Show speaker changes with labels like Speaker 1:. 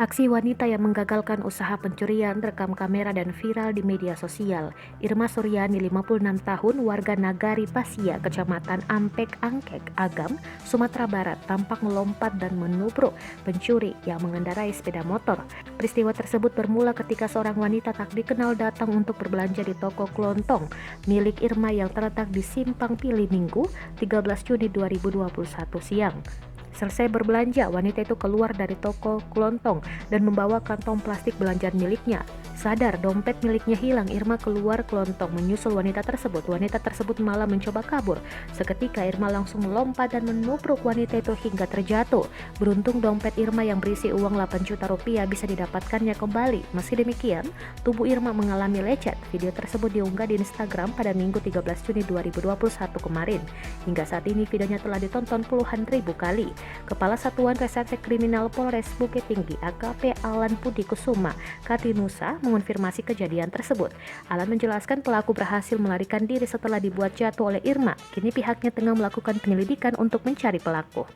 Speaker 1: Aksi wanita yang menggagalkan usaha pencurian rekam kamera dan viral di media sosial. Irma Suryani, 56 tahun, warga Nagari Pasia, Kecamatan Ampek Angkek, Agam, Sumatera Barat, tampak melompat dan menubruk pencuri yang mengendarai sepeda motor. Peristiwa tersebut bermula ketika seorang wanita tak dikenal datang untuk berbelanja di toko kelontong milik Irma yang terletak di Simpang Pilih Minggu, 13 Juni 2021 siang. Selesai berbelanja, wanita itu keluar dari toko kelontong dan membawa kantong plastik belanjaan miliknya. Sadar dompet miliknya hilang, Irma keluar kelontong menyusul wanita tersebut. Wanita tersebut malah mencoba kabur. Seketika Irma langsung melompat dan menubruk wanita itu hingga terjatuh. Beruntung dompet Irma yang berisi uang 8 juta rupiah bisa didapatkannya kembali. Meski demikian, tubuh Irma mengalami lecet. Video tersebut diunggah di Instagram pada Minggu 13 Juni 2021 kemarin. Hingga saat ini videonya telah ditonton puluhan ribu kali. Kepala Satuan Reserse Kriminal Polres Bukit Tinggi AKP Alan Budi Kusuma Kardinusa mengonfirmasi kejadian tersebut. Alan menjelaskan pelaku berhasil melarikan diri setelah dibuat jatuh oleh Irma. Kini pihaknya tengah melakukan penyelidikan untuk mencari pelaku.